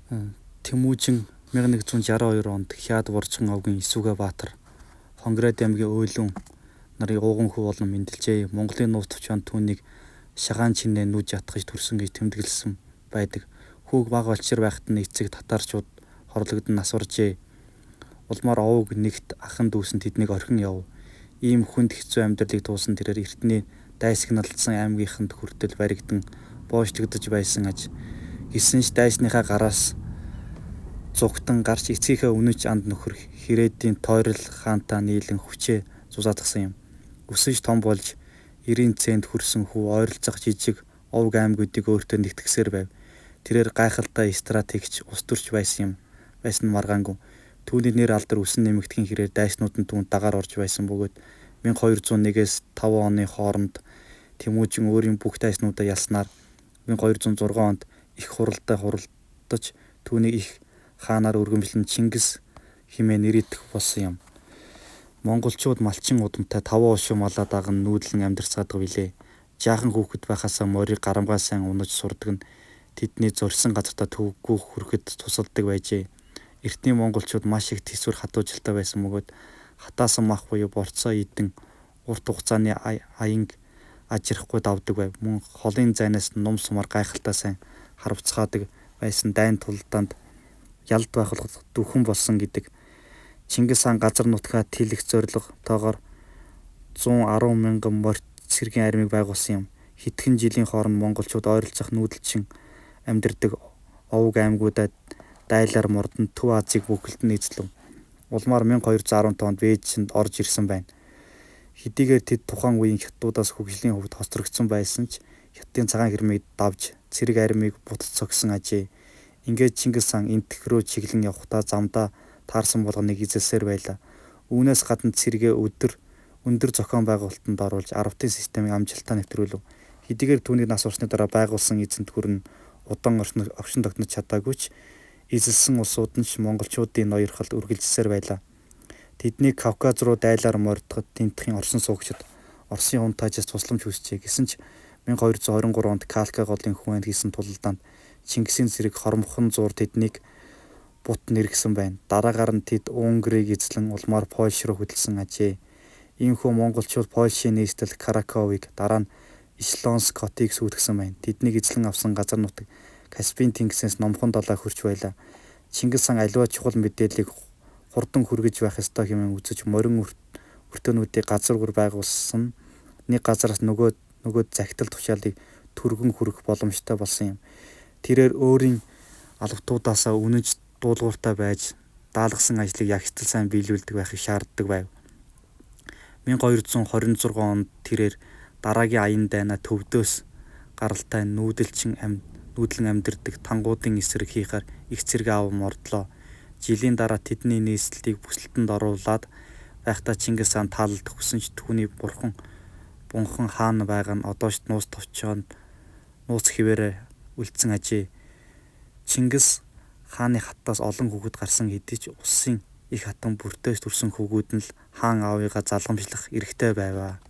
Тэмүүжин 1162 онд Хяад Воржин овгийн Исүгэ Баатар Хонгороод аймгийн Уйлун нарын ууган хүү болон мэндэлжээ. Монголын нууц төвчөнд түүнийг шагаан чинээ нүж ятгаж төрсөн гэж тэмдэглэсэн байдаг. Хүүг бага болчир байхад нь эцэг татарчууд хорлогдсон насваржээ. Улмаар овог нэгт ахан дүүсэн тэднийг орхин яв. Ийм хүнд хэцүү амьдралыг туусан тэрээр эртний дайсагналсан аймгийнханд хүртэл баригдан бооштогдож байсан аж. Гэсэн ч дайсныхаа гараас зугтан гарч эцгийнхээ үнэж анд нөхөр Хэрээдийн тойрол хаантаа нийлэн хүчээ зузаатгсан юм. Өсөж том болж 90 цент хүрсэн хүү ойролцох жижиг овг аймагуудыг өөртөө нэгтгэсээр байв. Тэрээр гайхалтай стратегч ус төрч байсан нь маргаангүй. Түүний нэр алдар үсэн нэмэгдэхин хэрээр дайснууд нь түүнд дагаар орж байсан бөгөөд 1201-ээс 5 оны хооронд Тэмүүжин өөрийн бүх дайснуудаа ялснаар 1206 онд их хуралдаа хуралдаж түүнийг их хаанаар өргөмжлөн Чингис хэмээн нэрийдэх болсон юм. Монголчууд малчин удамтай 5 уушиг малаа даган нүүдлэн амьдарцгаадаг билээ. Жаахан хүүхэд байхасаа морийг гарамгаа сайн унаж сурдаг нь тэдний зорьсон газартаа төвөггүй хүрэхэд тусалдаг байжээ. Эртний монголчууд маш их тэсвэр хатуужилтай байсан бөгөөд хатаасан мах буюу борцоо идэн урт хугацааны аянг ажирахгүй давдаг байв. Мөн холын зайнаас нум сумаар гайхалтай сайн харавцгаадаг байсан дайн тулдаанд ялд байх дүүхэн болсон гэдэг. Чингис хаан газар нутгаа тэлэх зорилготойгоор 110 мянган морьт цэргийн армийг байгуулсан юм. Хэдхэн жилийн хооронд монголчууд ойролцох нүүдэлчин амьдардаг овг аймагуудад дайлаар мордон Төв Азийг бүхэлд нь эзлэв. Улмаар 1215 онд Вэйжинд орж ирсэн байна. Хэдийгээр тэд тухайн үеийн хятадуудаас хөгжлийн хувьд хоцрогдсон байсан ч хятадын цагаан хэрмийг давж цэрэг армийг бутад цогсон ажээ. Ингээд Чингис хаан энтэх рүү чиглэн явхдаа замдаа таарсан болгоныг эзэлсээр байлаа. Үүнээс гадна цэрэгээ өндөр зохион байгуулалтанд оруулж арвтын системийг амжилттай нэвтрүүлв. Хэдийгээр түүнийг нас орсны дараа байгуулсан эзэнт гүрэн удаан огшин тогтнож чадаагүй ч эзэлсэн улсууд нь ч монголчуудын ноёрхолд үргэлжилсээр байлаа. Тэднийг Кавказ руу дайлаар мордоход тэмтхийн орсон суугчид Оросын унтаажаас тусламж хүсжээ. Гэсэн ч 1223 онд Калка голын хүвээнд хийсэн тулалдаанд Чингисийн цэрэг хормхон зуур тэднийг бут нэргсэн байна. Дараагаар нь тэд Унгрийг эзлэн улмаар Польш руу хөдөлсөн ажээ. Иймээс монголчууд Польшийн нийслэл Краковыг дараа нь Ишлонск хотыг сүйтгэсэн байна. Тэднийг эзлэн авсан газар нутаг Каспийн тэнгисээс номхон далай хөрч байлаа. Чингис хаан аливаа чухал мэдээллийг хурдан хүргэж байх ёстой хэмээн үзэж морин өртөөнүүдийг газар бүр байгуулсан. Нэг газараас нөгөө захидал тушаалыг түргэн хүргэх боломжтой болсон юм. Тэрээр өөрийн албатуудаасаа үнэнч дуулууртай байж даалгасан ажлыг ягштал сайн биелүүлдэг байхыг шаарддаг байв. 1226 онд тэрээр дараагийн аян дайнаа төвдөөс гаралтай нүүдлэн амьдардаг тангуудын эсрэг хийхээр их цэрэг аав мордлоо. Жилийн дараа тэдний нийслэлийг бүсэлтэнд оруулаад байхдаа Чингис хаан таалагдах хүсэн ч түүний бунхан хаан байгаа нь одоо ч нууц товчоонд нууц хിവэрэ үлдсэн ажээ. Чингис хааны хатаас олон хүүхэд гарсан хэдий ч улсын их хатан бүртээс төрсэн хүүгүүд нь л хаан аавыгаа залгамжлах эрхтэй байваа.